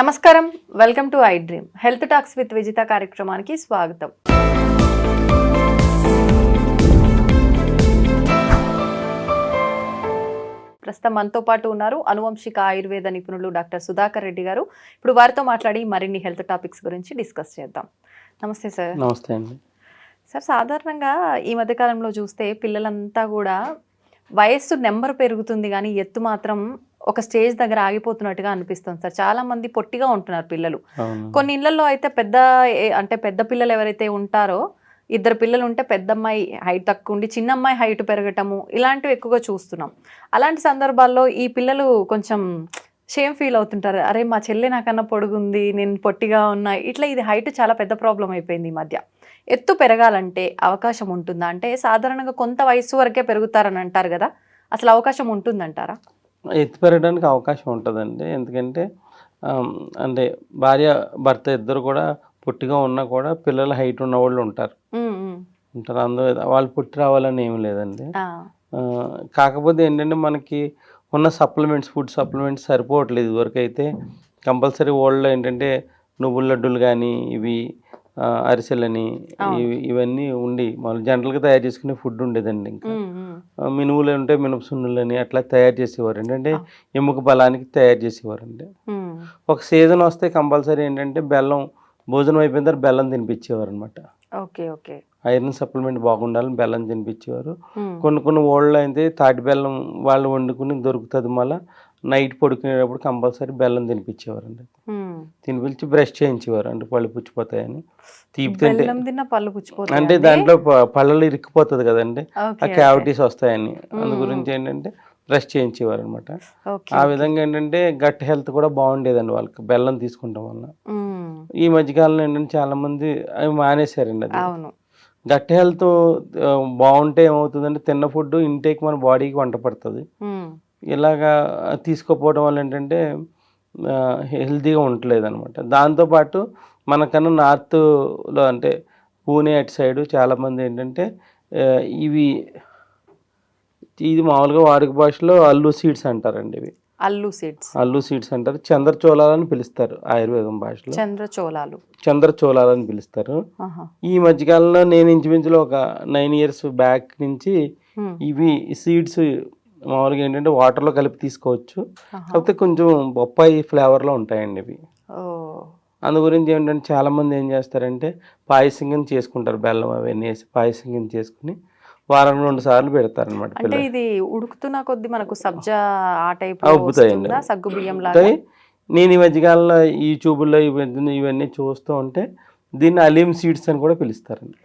నమస్కారం, welcome to I dream health talks with Vijitha కార్యక్రమానికి స్వాగతం. ప్రస్తుతం మనతో పాటు ఉన్నారు అనువంశిక ఆయుర్వేద నిపుణులు డాక్టర్ సుధాకర్ రెడ్డి గారు. ఇప్పుడు వారితో మాట్లాడి మరిన్ని హెల్త్ టాపిక్స్ గురించి డిస్కస్ చేద్దాం. నమస్తే సార్. నమస్తే అండి. సార్, సాధారణంగా ఈ మధ్యకాలంలో చూస్తే పిల్లలంతా కూడా వయస్సు నెంబర్ పెరుగుతుంది కానీ ఎత్తు మాత్రం ఒక స్టేజ్ దగ్గర ఆగిపోతున్నట్టుగా అనిపిస్తుంది సార్. చాలా మంది పొట్టిగా ఉంటున్నారు పిల్లలు. కొన్ని ఇళ్లలో అయితే పెద్ద పిల్లలు ఎవరైతే ఉంటారో, ఇద్దరు పిల్లలు ఉంటే పెద్ద అమ్మాయి హైట్ తక్కువ ఉండి చిన్న అమ్మాయి హైట్ పెరగటము ఇలాంటివి ఎక్కువగా చూస్తున్నాం. అలాంటి సందర్భాల్లో ఈ పిల్లలు కొంచెం షేమ్ ఫీల్ అవుతుంటారు. అరే, మా చెల్లె నాకన్నా పొడుగుంది, నేను పొట్టిగా ఉన్నా. ఇట్లా ఇది హైట్ చాలా పెద్ద ప్రాబ్లం అయిపోయింది ఈ మధ్య. ఎత్తు పెరగాలంటే అవకాశం ఉంటుందా? అంటే సాధారణంగా కొంత వయసు వరకే పెరుగుతారని అంటారు కదా, అసలు అవకాశం ఉంటుందంటారా? ఎత్తు పెరగడానికి అవకాశం ఉంటుందండి. ఎందుకంటే అంటే భార్య భర్త ఇద్దరు కూడా పొట్టిగా ఉన్నా కూడా పిల్లలు హైట్ ఉన్న వాళ్ళు ఉంటారు. అందులో వాళ్ళు పుట్టి రావాలని ఏమి లేదండి. కాకపోతే ఏంటంటే మనకి ఉన్న ఫుడ్ సప్లిమెంట్స్ సరిపోవట్లేదు. ఇదివరకు అయితే కంపల్సరీ వరల్డ్లో ఏంటంటే నువ్వుల లడ్డూలు కానీ ఇవి అరిసెలని ఇవన్నీ ఉండి మనం జనరల్గా తయారు చేసుకునే ఫుడ్ ఉండేదండి. ఇంకా మినుములు ఉంటే మినప సున్నులని అట్లా తయారు చేసేవారు. ఏంటంటే ఎముక బలానికి తయారు చేసేవారండి. ఒక సీజన్ వస్తే కంపల్సరీ ఏంటంటే భోజనం అయిపోయిన తర్వాత బెల్లం తినిపించేవారు అనమాట. ఐరన్ సప్లిమెంట్ బాగుండాలని బెల్లం తినిపించేవారు. కొన్ని ఓళ్ళలో అయితే తాటి బెల్లం వాళ్ళు వండుకుని దొరుకుతుంది. మళ్ళీ నైట్ పడుకునేటప్పుడు కంపల్సరీ బెల్లం తినిపించేవారండి. తినిపించి బ్రష్ చేయించేవారు, అంటే పళ్ళు పుచ్చిపోతాయని. తీపి తింటే అంటే దాంట్లో పళ్ళలో ఇరుక్కుపోతుంది కదండి, ఆ క్యావిటీస్ వస్తాయని. అందు గురించి ఏంటంటే బ్రష్ చేయించేవారు అనమాట. ఆ విధంగా ఏంటంటే గట్ హెల్త్ కూడా బాగుండేదండి వాళ్ళకి బెల్లం తీసుకుంటాం వల్ల. ఈ మధ్యకాలంలో ఏంటంటే చాలా మంది అవి మానేశారండి. అది గట్ హెల్త్ బాగుంటే ఏమవుతుందంటే తిన్న ఫుడ్ ఇంటేక్ మన బాడీకి వంట పడుతుంది. ఇలాగా తీసుకోపోవడం వల్ల ఏంటంటే హెల్తీగా ఉండట్లేదు అనమాట. దాంతోపాటు మనకన్నా నార్త్లో అంటే పూణే అటు సైడు చాలామంది ఏంటంటే ఇది మామూలుగా వాడుక భాషలో అల్లు సీడ్స్ అంటారండి. ఇవి అల్లు సీడ్స్ అంటారు. చంద్రచోళాలని పిలుస్తారు ఆయుర్వేదం భాషలో. చంద్రచోళాలని పిలుస్తారు. ఈ మధ్యకాలంలో నేను ఇంచుమించులో ఒక 9 years బ్యాక్ నుంచి ఇవి సీడ్స్ మామూలుగా ఏంటంటే వాటర్లో కలిపి తీసుకోవచ్చు. కాకపోతే కొంచెం బొప్పాయి ఫ్లేవర్లో ఉంటాయండి ఇవి. అందు గురించి ఏంటంటే చాలామంది ఏం చేస్తారంటే పాయసం కింద చేసుకుంటారు. బెల్లం అవన్నీ వేసి పాయసం కింద చేసుకుని వారం 2 సార్లు పెడతారు అనమాట. ఇది ఉడుకుతున్న కొద్ది మనకు సబ్జా అవుతాయండి. నేను ఈ మధ్యకాలంలో యూట్యూబ్లో ఇవన్నీ చూస్తూ ఉంటే దీన్ని అలీమ్ సీడ్స్ అని కూడా పిలుస్తారండి.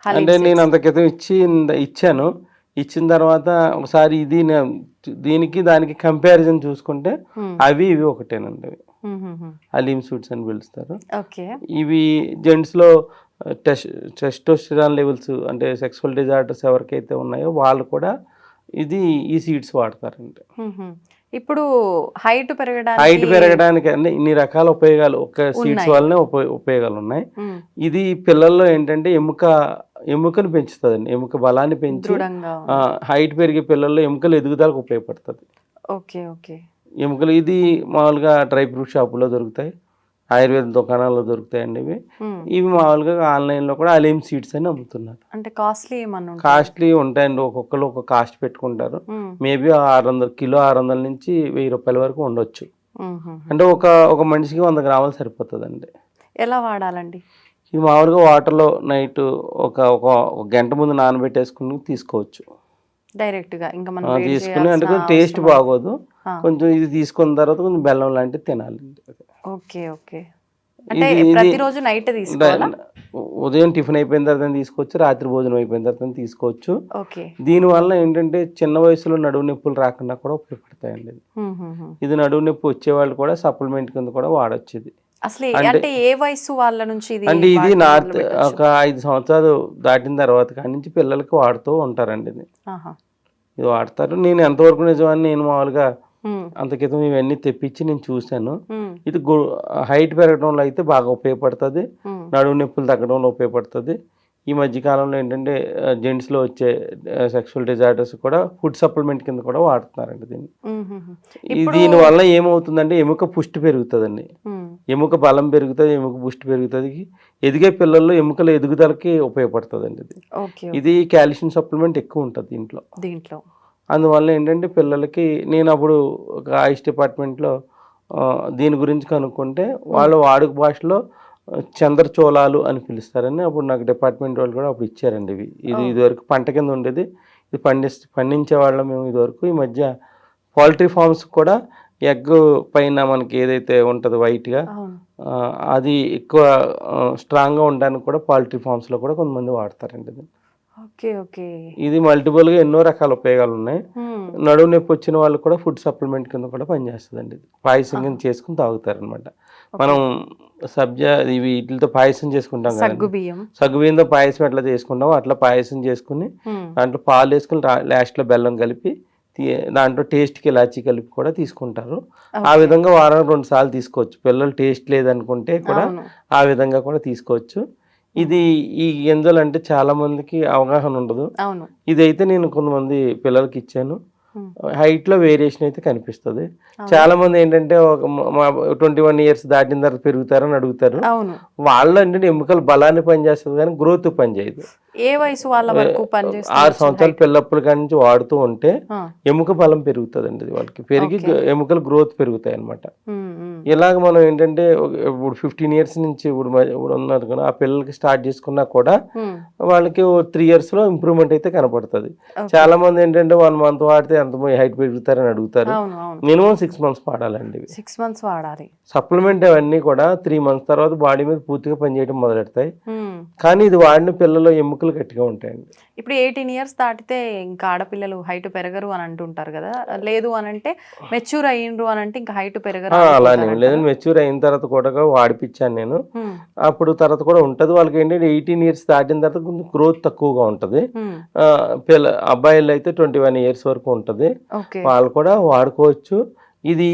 అంటే నేను అంత క్రితం ఇచ్చాను. ఇచ్చిన తర్వాత ఒకసారి దీనికి దానికి కంపారిజన్ చూసుకుంటే అవి ఇవి ఒకటేనండి. అలీమ్ సీడ్స్ అని పిలుస్తారు. ఇవి జెంట్స్లో టెస్టోస్టెరాన్ లెవెల్స్ అంటే సెక్సువల్ డిజార్డర్స్ ఎవరికైతే ఉన్నాయో వాళ్ళు కూడా ఈ సీడ్స్ వాడతారండి. ఇప్పుడు హైట్ పెరగడానికి అంటే ఇన్ని రకాల ఉపయోగాలు ఒక సీడ్స్ వల్లనే ఉపయోగాలు ఉన్నాయి. ఇది పిల్లల్లో ఏంటంటే ఎముకను పెంచుతుందండి. ఎముక బలాన్ని పెంచి హైట్ పెరిగే పిల్లల్లో ఎముకలు ఎదుగుదలకు ఉపయోగపడుతుంది. ఎముకలు ఇది మామూలుగా డ్రై ఫ్రూట్ షాపులో దొరుకుతాయి, ఆయుర్వేద దుకాణాల్లో దొరుకుతాయండి. ఇవి మామూలుగా ఆన్లైన్లో కూడా అలీమ్ సీడ్స్ అని అమ్ముతున్నారు. అంటే కాస్ట్లీ ఉంటాయండి. ఒక్కొక్కరు ఒక కాస్ట్ పెట్టుకుంటారు. మేబీ 600 కిలో 600 నుంచి 1000 రూపాయల వరకు ఉండొచ్చు. అంటే ఒక మనిషికి 100 గ్రాములు సరిపోతుందండి. ఎలా వాడాలండి? ఇది మామూలుగా వాటర్లో నైట్ ఒక గంట ముందు నానబెట్టేసుకుని తీసుకోవచ్చు డైరెక్ట్గా. ఇంకా తీసుకుని అంటే కొంచెం టేస్ట్ బాగోదు. కొంచెం ఇది తీసుకున్న తర్వాత కొంచెం బెల్లం లాంటివి తినాలి. ఉదయం టిఫిన్ అయిపోయిన తర్వాత తీసుకోవచ్చు, రాత్రి భోజనం అయిపోయిన తర్వాత తీసుకోవచ్చు. దీనివల్ల ఏంటంటే చిన్న వయసులో నడువు నొప్పులు రాకుండా కూడా ఉపయోగపడతాయండి. ఇది నడువు నొప్పి వచ్చేవాళ్ళు కూడా సప్లిమెంట్ కింద కూడా వాడచ్చు. ఇది అంటే ఏ వయసు వాళ్ళ నుంచి? అంటే ఇది ఒక 5 సంవత్సరాలు దాటిన తర్వాత కాడి నుంచి పిల్లలకి వాడుతూ ఉంటారండి. ఇది వాడతారు. నేను ఎంతవరకు నిజమని నేను మామూలుగా అంత క్రితం ఇవన్నీ తెప్పించి నేను చూశాను. ఇది హైట్ పెరగడంలో అయితే బాగా ఉపయోగపడుతుంది, నడుము నొప్పులు తగ్గడంలో ఉపయోగపడుతుంది. ఈ మధ్య కాలంలో ఏంటంటే జెంట్స్లో వచ్చే సెక్షువల్ డిజార్డర్స్ కూడా ఫుడ్ సప్లిమెంట్ కింద కూడా వాడుతున్నారండి దీన్ని. దీనివల్ల ఏమవుతుందంటే ఎముక పుష్టి పెరుగుతుందండి, ఎముక బలం పెరుగుతుంది, ఎముక పుష్టి పెరుగుతుంది, ఎదిగే పిల్లల్లో ఎముకల ఎదుగుదలకి ఉపయోగపడుతుందండి ఇది. ఇది కాల్షియం సప్లిమెంట్ ఎక్కువ ఉంటుంది దీంట్లో. అందువల్ల ఏంటంటే పిల్లలకి నేను అప్పుడు ఒక ఆయుష్ డిపార్ట్మెంట్లో దీని గురించి కనుక్కుంటే వాళ్ళు వాడుక భాషలో చంద్రచోళాలు అని పిలుస్తారని అప్పుడు నాకు డిపార్ట్మెంట్ వాళ్ళు కూడా అప్పుడు ఇచ్చారండి. ఇది ఇదివరకు పంట కింద ఉండేది, ఇది పండించే వాళ్ళం మేము ఇదివరకు. ఈ మధ్య పౌల్ట్రీ ఫార్మ్స్ కూడా ఎగ్ పైన మనకి ఏదైతే ఉంటుందో వైట్గా అది ఎక్కువ స్ట్రాంగ్గా ఉండడానికి కూడా పౌల్ట్రీ ఫార్మ్స్లో కూడా కొంతమంది వాడతారండి ఇది. ఇది మల్టిపుల్గా ఎన్నో రకాల ఉపయోగాలు ఉన్నాయి. నడుము నొప్పి వచ్చిన వాళ్ళు కూడా ఫుడ్ సప్లిమెంట్ కింద కూడా పనిచేస్తుందండి. ఇది పాయసం కింద చేసుకుని తాగుతారు అనమాట. మనం సబ్జా ఇవి వీటితో పాయసం చేసుకుంటాం కదా, సగ్గుబియ్యంతో పాయసం ఎట్లా చేసుకుంటామో అట్లా పాయసం చేసుకుని దాంట్లో పాలు వేసుకుని లాస్ట్లో బెల్లం కలిపి దాంట్లో టేస్ట్కి ఇలాచీ కలిపి కూడా తీసుకుంటారు. ఆ విధంగా వారానికి 2 సార్లు తీసుకోవచ్చు. పిల్లలు టేస్ట్ లేదనుకుంటే కూడా ఆ విధంగా కూడా తీసుకోవచ్చు. ఇది ఈ గింజలు అంటే చాలా మందికి అవగాహన ఉండదు. ఇదైతే నేను కొంతమంది పిల్లలకి ఇచ్చాను. హైట్లో వేరియేషన్ అయితే కనిపిస్తుంది. చాలా మంది ఏంటంటే ఒక 21 years దాటిన తర్వాత పెరుగుతారని అడుగుతారు. వాళ్ళు ఏంటంటే ఎముకలు బలాన్ని పనిచేస్తుంది కానీ గ్రోత్ పనిచేయదు. ఏ వయసు వాళ్ళ వరకు 6 సంవత్సరాల పిల్లప్పటి కాడి నుంచి వాడుతూ ఉంటే ఎముక బలం పెరుగుతుందండి. వాళ్ళకి పెరిగి ఎముకలు గ్రోత్ పెరుగుతాయి అన్నమాట. ఇలాగ మనం ఏంటంటే ఇప్పుడు 15 years నుంచి ఇప్పుడు ఉన్నారు కదా, ఆ పిల్లలకి స్టార్ట్ చేసుకున్నా కూడా వాళ్ళకి 3 years లో ఇంప్రూవ్మెంట్ అయితే కనపడుతుంది. చాలా మంది ఏంటంటే 1 month వాడితే ఎంత హైట్ పెరుగుతారని అడుగుతారు. Minimum 6 months వాడాలండి. 6 months వాడాలి. సప్లిమెంట్ అవన్నీ కూడా 3 months తర్వాత బాడీ మీద పూర్తిగా పనిచేయడం మొదలెడతాయి. కానీ ఇది వాడిన పిల్లలు ఎముకలు గట్టిగా ఉంటాయండి. ఇప్పుడు 18 years దాటితే ఇంకా ఆడపిల్లలు హైట్ పెరగరు అని అంటుంటారు కదా, లేదు అని అంటే మెచ్యూర్ అయ్యిండ్రు అని అంటే ఇంకా హైట్ పెరగరు. అలానే లేదు, మెచ్యూర్ అయిన తర్వాత కూడా వాడిపించాను నేను. అప్పుడు తర్వాత కూడా ఉంటుంది. వాళ్ళకి ఏంటంటే 18 years దాటిన తర్వాత కొంచెం గ్రోత్ తక్కువగా ఉంటుంది. అబ్బాయిలు అయితే 21 years వరకు ఉంటుంది. వాళ్ళు కూడా వాడుకోవచ్చు. ఇది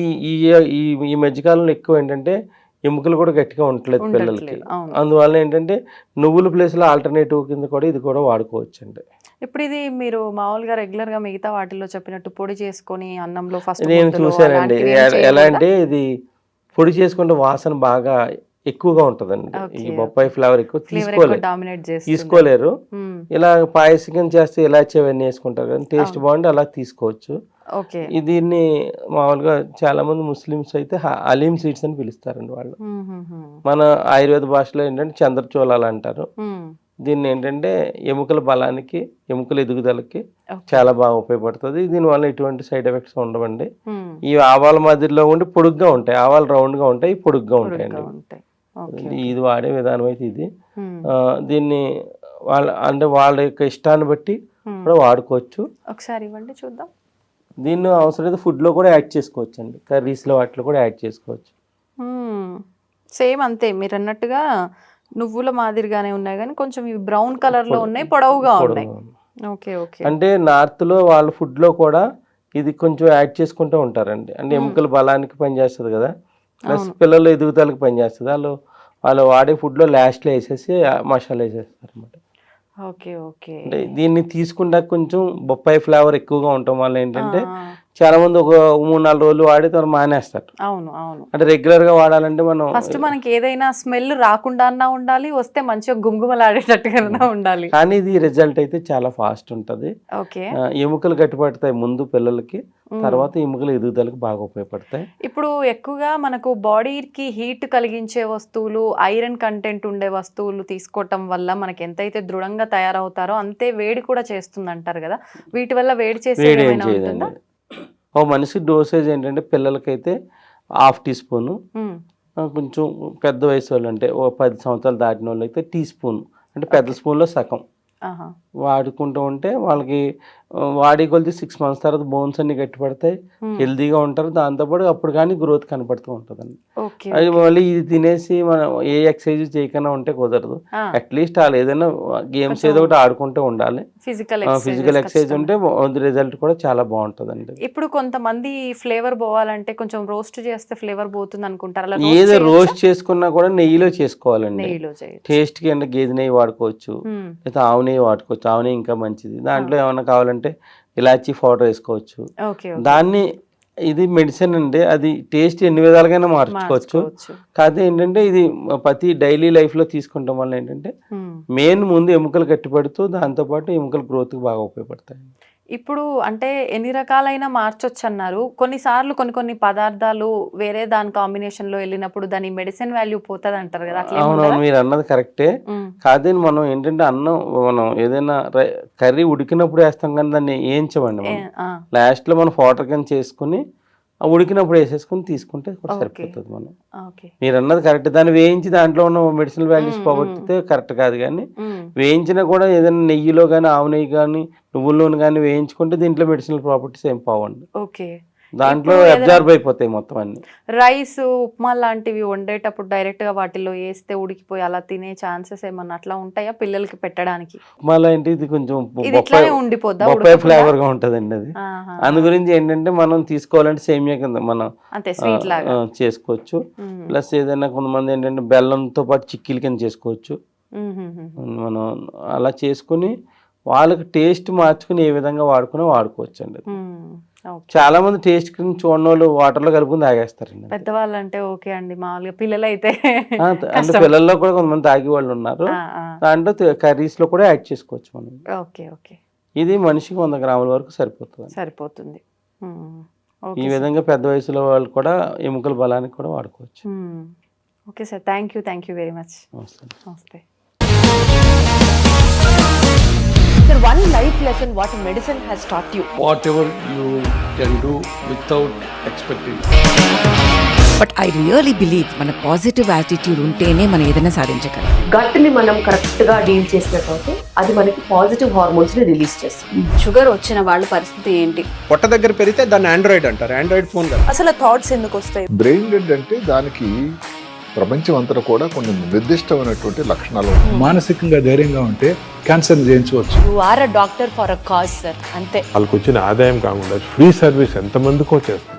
ఈ మధ్యకాలంలో ఎక్కువ ఏంటంటే ఎముకలు కూడా గట్టిగా ఉండట్లేదు పిల్లలకి. అందువల్ల ఏంటంటే నువ్వుల ప్లేస్లో ఆల్టర్నేటివ్ కింద కూడా ఇది కూడా వాడుకోవచ్చు అండి. ఇప్పుడు ఇది మీరు మామూలుగా రెగ్యులర్ గా మిగతా వాటిల్లో చెప్పినట్టు పొడి చేసుకొని అన్నంలో ఫస్ట్ నేను చూసానండి. ఎలా అంటే ఇది పొడి చేసుకుంటే వాసన బాగా ఎక్కువగా ఉంటదండి. ఈ బొప్పాయి ఫ్లేవర్ ఎక్కువ తీసుకోలేరు. ఇలా పాయసం చేస్తే ఇలాచి అవన్నీ వేసుకుంటారు కానీ టేస్ట్ బాగుండి అలా తీసుకోవచ్చు. దీన్ని మామూలుగా చాలా మంది ముస్లిమ్స్ అయితే అలీం సీడ్స్ అని పిలుస్తారండి వాళ్ళు. మన ఆయుర్వేద భాషలో ఏంటంటే చంద్రచోళాలు అంటారు. దీన్ని ఏంటంటే ఎముకల బలానికి, ఎముకల ఎదుగుదలకి చాలా బాగా ఉపయోగపడుతుంది. దీనివల్ల ఎటువంటి సైడ్ ఎఫెక్ట్స్ ఉండవండి. ఈ ఆవాల మాదిరిలో ఉండి పొడుగ్గా ఉంటాయి, ఆవాలు రౌండ్ గా ఉంటాయి, పొడుగ్గా ఉంటాయండి. ఇది వాడే విధానం అయితే ఇది. దీన్ని వాళ్ళ యొక్క ఇష్టాన్ని బట్టి కూడా వాడుకోవచ్చు. ఒకసారి ఇవ్వండి చూద్దాం. దీన్ని అవసరమైతే ఫుడ్లో కూడా యాడ్ చేసుకోవచ్చు అండి, కర్రీస్లో వాటిలో కూడా యాడ్ చేసుకోవచ్చు. సేమ్ అంతే మీరు అన్నట్టుగా నువ్వుల మాదిరిగానే ఉన్నాయి కానీ కొంచెం ఇవి బ్రౌన్ కలర్లో ఉన్నాయి, పొడవుగా ఉన్నాయి. అంటే నార్త్లో వాళ్ళ ఫుడ్లో కూడా ఇది కొంచెం యాడ్ చేసుకుంటూ ఉంటారండి. అంటే ఎముకల బలానికి పనిచేస్తుంది కదా, ప్లస్ పిల్లలు ఎదుగుదలకు పనిచేస్తుంది. వాళ్ళు వాడే ఫుడ్లో లాస్ట్లో వేసేసి మసాలా వేసేస్తారు అన్నమాట. అంటే దీన్ని తీసుకుంటా కొంచెం బొప్పాయి ఫ్లేవర్ ఎక్కువగా ఉండటం వల్ల ఏంటంటే చాలా మంది ఒక 3-4 రోజులు వాడి తర్వాత మానేస్తారు. అంటే రెగ్యులర్ గా వాడాలంటే మనం ఫస్ట్ మనకి ఏదైనా స్మెల్ రాకుండా ఉండాలి, వస్తే మంచిగా గుమగుమలాడేటట్టుగా ఉండాలి. కానీ ఇది రిజల్ట్ అయితే చాలా ఫాస్ట్ ఉంటది. ఎముకలు గట్టిపడతాయి ముందు పిల్లలకి, తర్వాత ఎముకల ఎదుగుదలకు బాగా ఉపయోగపడతాయి. ఇప్పుడు ఎక్కువగా మనకు బాడీకి హీట్ కలిగించే వస్తువులు, ఐరన్ కంటెంట్ ఉండే వస్తువులు తీసుకోవటం వల్ల మనకి ఎంతైతే దృఢంగా తయారవుతారో అంతే వేడి కూడా చేస్తుంది అంటారు కదా, వీటి వల్ల వేడి చేసేది ఏమైనా ఉంటుందా? ఓ మనిషి డోసేజ్ ఏంటంటే పిల్లలకైతే 1/2 teaspoon, కొంచెం పెద్ద వయసు వాళ్ళు అంటే ఓ 10 సంవత్సరాలు దాటిన వాళ్ళు అయితే టీ స్పూన్, అంటే పెద్ద స్పూన్లో సగం వాడుకుంటూ ఉంటే వాళ్ళకి వాడి కొలిది 6 months తర్వాత బోన్స్ అన్ని గట్టిపడతాయి, హెల్తీగా ఉంటారు. దాంతోపాటు అప్పుడు కానీ గ్రోత్ కనపడుతూ ఉంటుందండి. ఓకే. అది మళ్ళీ ఇది తినేసి మనం ఏ ఎక్సర్సైజ్ చేయకుండా ఉంటే కుదరదు. అట్లీస్ట్ వాళ్ళు ఏదైనా గేమ్స్ ఏదో ఒకటి ఆడుకుంటూ ఉండాలి. ఫిజికల్ ఎక్సర్సైజ్ ఉంటే రిజల్ట్ కూడా చాలా బాగుంటుందండి. ఇప్పుడు కొంతమంది ఫ్లేవర్ పోవాలంటే కొంచెం రోస్ట్ చేస్తే ఫ్లేవర్ పోతుంది అనుకుంటారు. అలా ఏదో రోస్ట్ చేసుకున్నా కూడా నెయ్యిలో చేసుకోవాలండి. నెయ్యిలో చేయొచ్చు. టేస్ట్ కి అంటే గేదె నెయ్యి వాడుకోవచ్చు, లేదా ఆవు నెయ్యి వాడుకోవచ్చు. ఆవు నెయ్యి ఇంకా మంచిది. దాంట్లో ఏమైనా కావాలంటే ఇలాచీ పౌడర్ వేసుకోవచ్చు. దాన్ని ఇది మెడిసిన్ అండి, అది టేస్ట్ ఎన్ని విధాలుగా మార్చుకోవచ్చు. కాకపోతే ఏంటంటే ఇది ప్రతి డైలీ లైఫ్ లో తీసుకుంటాం వల్ల ఏంటంటే మెయిన్ ముందు ఎముకలు గట్టిపడుతూ దాంతోపాటు ఎముకల గ్రోత్ కి బాగా ఉపయోగపడతాయి. ఇప్పుడు అంటే ఎన్ని రకాలైన మార్చొచ్చు అన్నారు. కొన్నిసార్లు కొన్ని పదార్థాలు వేరే దాని కాంబినేషన్ లో వెళ్ళినప్పుడు దాని మెడిసిన్ వాల్యూ పోతుంది అంటారు కదా. అవునవును, మీరు అన్నది కరెక్టే. కాదే మనం ఏంటంటే అన్నం మనం ఏదైనా కర్రీ ఉడికినప్పుడు వేస్తాం కానీ దాన్ని వేయించమండి. మనం లాస్ట్ లో మనం వాటర్ కింద చేసుకుని ఉడికినప్పుడు వేసేసుకుని తీసుకుంటే కూడా సరిపోతుంది. మనం మీరు అన్నది కరెక్ట్. దాన్ని వేయించి దాంట్లో ఉన్న మెడిసినల్ వాల్యూస్ పోగొట్టితే కరెక్ట్ కాదు. కానీ వేయించినా కూడా ఏదైనా నెయ్యిలో కానీ ఆవు నెయ్యి కానీ నువ్వుల నూనె కానీ వేయించుకుంటే దీంట్లో మెడిసినల్ ప్రాపర్టీస్ ఏం పోవండి. దాంట్లో అబ్జర్వ్ అయిపోతాయి మొత్తం అన్ని. రైస్ ఉప్మా లాంటివి వండేటప్పుడు డైరెక్ట్ గా వాటిలో వేస్తే ఉడికిపోయి అలా తినే ఛాన్సెస్ ఏమన్నా అట్లా ఉంటాయా పిల్లలకి పెట్టడానికి? ఉప్మా లాంటి ఇది కొంచెం ఉండిపోద్దా, బొప్పాయి ఫ్లేవర్ గా ఉంటదండి అది. అందు గురించి ఏంటంటే మనం తీసుకోవాలంటే సేమియా కింద మనం చేసుకోవచ్చు. ప్లస్ ఏదైనా కొంతమంది ఏంటంటే బెల్లంతో పాటు చిక్కీల కింద చేసుకోవచ్చు. మనం అలా చేసుకుని వాళ్ళకి టేస్ట్ మార్చుకుని ఏ విధంగా వాడుకోవచ్చు అండి. చాలా మంది టేస్ట్ చూడని వాళ్ళు వాటర్ లో కలుపుకుని తాగేస్తారండి. పెద్దవాళ్ళు అంటే ఓకే అండి, మామూలుగా పిల్లలు అయితే అంటే పిల్లల్లో కూడా కొంతమంది తాగే వాళ్ళు ఉన్నారు. దాంట్లో కర్రీస్ లో కూడా యాడ్ చేసుకోవచ్చు మనం. ఇది మనిషికి 100 grams వరకు సరిపోతుంది. ఈ విధంగా పెద్ద వయసులో వాళ్ళు కూడా ఎముకల బలానికి కూడా వాడుకోవచ్చు. Okay sir, thank you very much. నమస్తే. Sir, one life lesson what medicine has taught you. Whatever you can do without expecting. But I really believe మన పాజిటివ్ యాటిట్యూడ్ ఉంటేనే మనం ఏదైనా సాధించగలం. గట్ని మనం కరెక్ట్ గా డీల్ చేసినట్లయితే అది మనకి పాజిటివ్ హార్మోన్స్ ని రిలీజ్ చేస్తుంది. షుగర్ వచ్చిన వాళ్ళ పరిస్థితి ఏంటి? పొట్ట దగ్గర పెరిగితే దాన్ని ఆండ్రాయిడ్ అంటారు, ఆండ్రాయిడ్ ఫోన్ కదా. అసలు థాట్స్ ఎందుకు వస్తాయి? బ్రెయిన్ డెడ్ అంటే దానికి ప్రపంచం అంతా కూడా కొన్ని నిర్దిష్టమైనటువంటి లక్షణాలు. మానసికంగా ధైర్యంగా ఉంటే క్యాన్సర్ జయించవచ్చు. You are a doctor for a cause sir, అంతే. వాళ్ళకి వచ్చిన ఆదాయం కాకుండా ఫ్రీ సర్వీస్ ఎంతమందికో చేస్తారు.